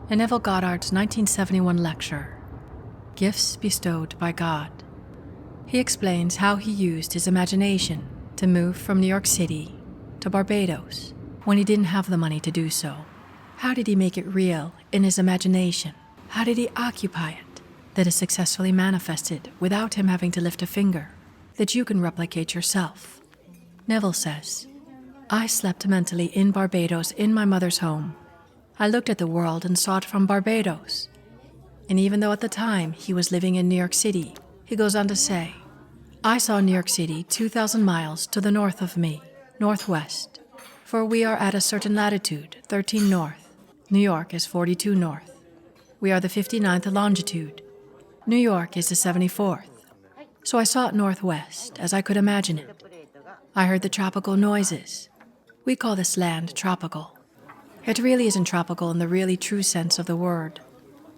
In Neville Goddard's 1971 lecture, Gifts Bestowed by God, he explains how he used his imagination to move from New York City to Barbados when he didn't have the money to do so. How did he make it real in his imagination? How did he occupy it that is successfully manifested without him having to lift a finger, that you can replicate yourself? Neville says, I slept mentally in Barbados in my mother's home. I looked at the world and saw it from Barbados. And even though at the time he was living in New York City, he goes on to say, I saw New York City 2,000 miles to the north of me, northwest, for we are at a certain latitude, 13 north. New York is 42 north. We are the 59th longitude. New York is the 74th. So I saw it northwest as I could imagine it. I heard the tropical noises. We call this land tropical. It really isn't tropical in the really true sense of the word.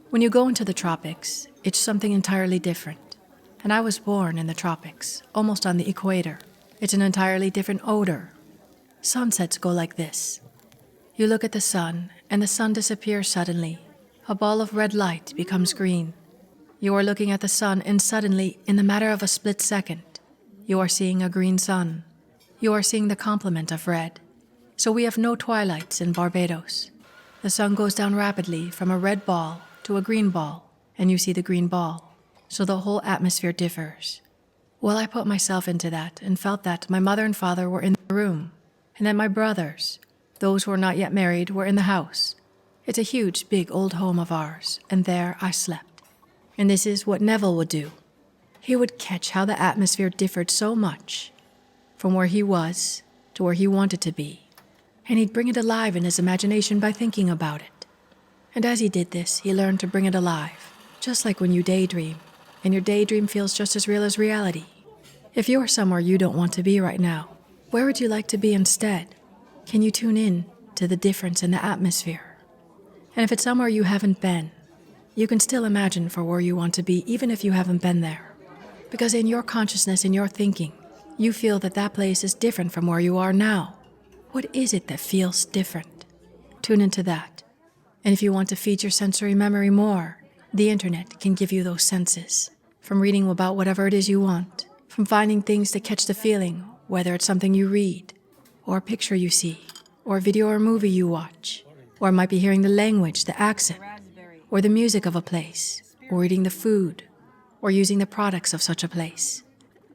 When you go into the tropics, it's something entirely different. And I was born in the tropics, almost on the equator. It's an entirely different odor. Sunsets go like this. You look at the sun, and the sun disappears suddenly. A ball of red light becomes green. You are looking at the sun, and suddenly, in the matter of a split second, you are seeing a green sun. You are seeing the complement of red. So we have no twilights in Barbados. The sun goes down rapidly from a red ball to a green ball, and you see the green ball. So the whole atmosphere differs. Well, I put myself into that and felt that my mother and father were in the room, and that my brothers, those who are not yet married, were in the house. It's a huge, big old home of ours, and there I slept. And this is what Neville would do. He would catch how the atmosphere differed so much from where he was to where he wanted to be, and he'd bring it alive in his imagination by thinking about it. And as he did this, he learned to bring it alive, just like when you daydream, and your daydream feels just as real as reality. If you're somewhere you don't want to be right now, where would you like to be instead? Can you tune in to the difference in the atmosphere? And if it's somewhere you haven't been, you can still imagine for where you want to be even if you haven't been there. Because in your consciousness, in your thinking, you feel that that place is different from where you are now. What is it that feels different? Tune into that. And if you want to feed your sensory memory more, the internet can give you those senses. From reading about whatever it is you want, from finding things to catch the feeling, whether it's something you read, or a picture you see, or a video or movie you watch, or it might be hearing the language, the accent, or the music of a place, or eating the food, or using the products of such a place.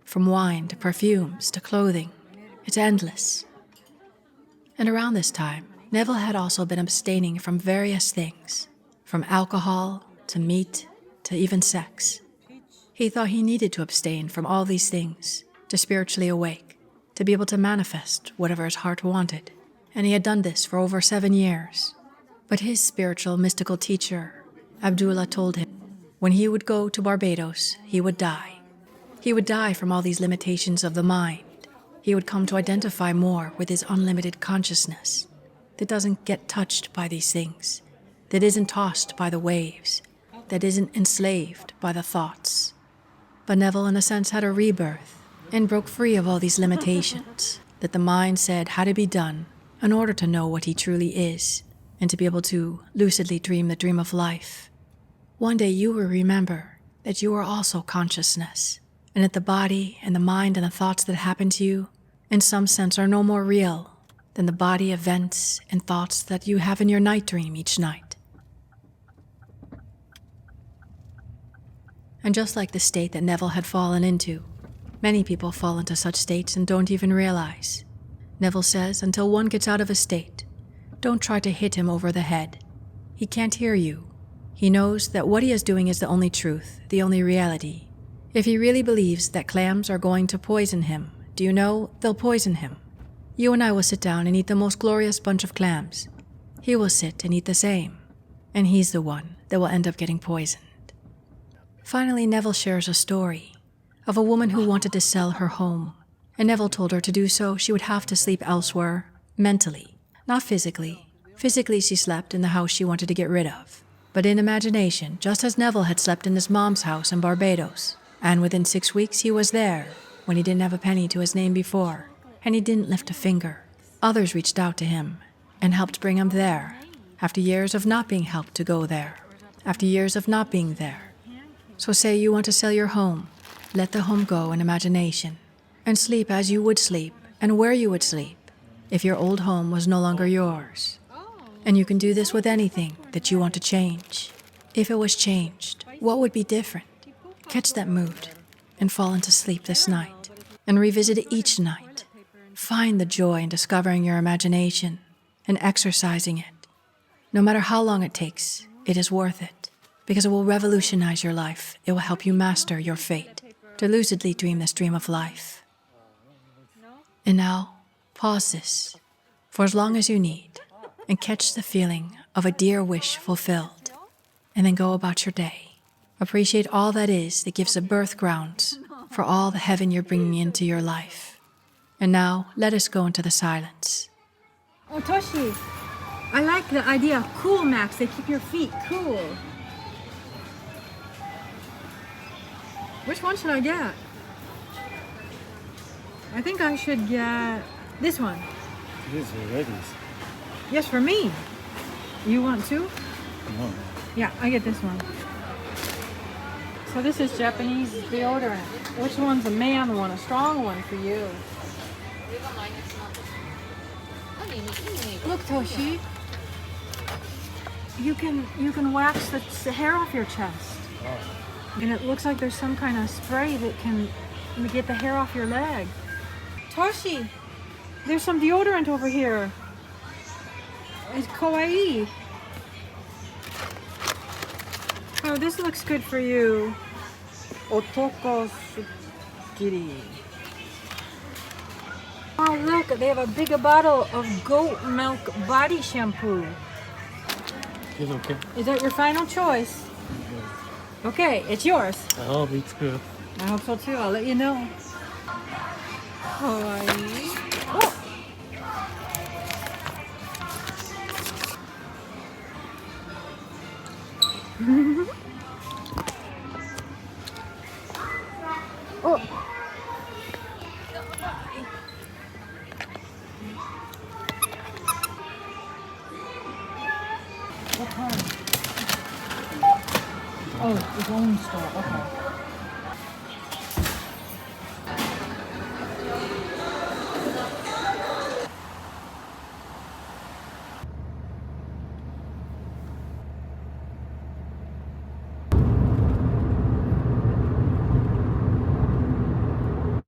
From wine to perfumes to clothing, it's endless. And around this time, Neville had also been abstaining from various things, from alcohol to meat to even sex. He thought he needed to abstain from all these things to spiritually awake, to be able to manifest whatever his heart wanted. And he had done this for over 7 years. But his spiritual mystical teacher, Abdullah, told him when he would go to Barbados, he would die. He would die from all these limitations of the mind. He would come to identify more with his unlimited consciousness that doesn't get touched by these things, that isn't tossed by the waves, that isn't enslaved by the thoughts. But Neville, in a sense, had a rebirth and broke free of all these limitations that the mind said had to be done in order to know what he truly is and to be able to lucidly dream the dream of life. One day you will remember that you are also consciousness, and that the body and the mind and the thoughts that happen to you, in some sense, are no more real than the body, events, and thoughts that you have in your night dream each night. And just like the state that Neville had fallen into, many people fall into such states and don't even realize. Neville says, until one gets out of a state, don't try to hit him over the head. He can't hear you. He knows that what he is doing is the only truth, the only reality. If he really believes that clams are going to poison him, do you know they'll poison him? You and I will sit down and eat the most glorious bunch of clams. He will sit and eat the same, and he's the one that will end up getting poisoned. Finally, Neville shares a story of a woman who wanted to sell her home, and Neville told her to do so she would have to sleep elsewhere, mentally, not physically. Physically, she slept in the house she wanted to get rid of, but in imagination, just as Neville had slept in his mom's house in Barbados. And within 6 weeks, he was there when he didn't have a penny to his name before, and he didn't lift a finger. Others reached out to him and helped bring him there. after years of not being helped to go there, after years of not being there. So say you want to sell your home, let the home go in imagination, and sleep as you would sleep and where you would sleep if your old home was no longer yours. And you can do this with anything that you want to change. If it was changed, what would be different? Catch that mood and fall into sleep this night and revisit it each night. Find the joy in discovering your imagination and exercising it. No matter how long it takes, it is worth it because it will revolutionize your life. It will help you master your fate, to lucidly dream this dream of life. And now, pause this for as long as you need and catch the feeling of a dear wish fulfilled, and then go about your day. Appreciate all that is that gives a birth grounds for all the heaven you're bringing into your life. And now, let us go into the silence. Oh, Toshi, I like the idea of cool mats. They keep your feet cool. Which one should I get? I think I should get this one. These are ladies. Yes, for me. You want two? No. Yeah, I get this one. So this is Japanese deodorant. Which one's a man one, a strong one for you? Look, Toshi. You can wax the hair off your chest. And it looks like there's some kind of spray that can get the hair off your leg. Toshi, there's some deodorant over here. It's kawaii. Oh, this looks good for you. Otoko sukkiri. Oh, look, they have a big bottle of goat milk body shampoo. It's okay. Is that your final choice? Okay, it's yours. I hope it's good. I hope so too. I'll let you know. Kawaii. Oh! Oh! What time? Oh, it's own store. Okay.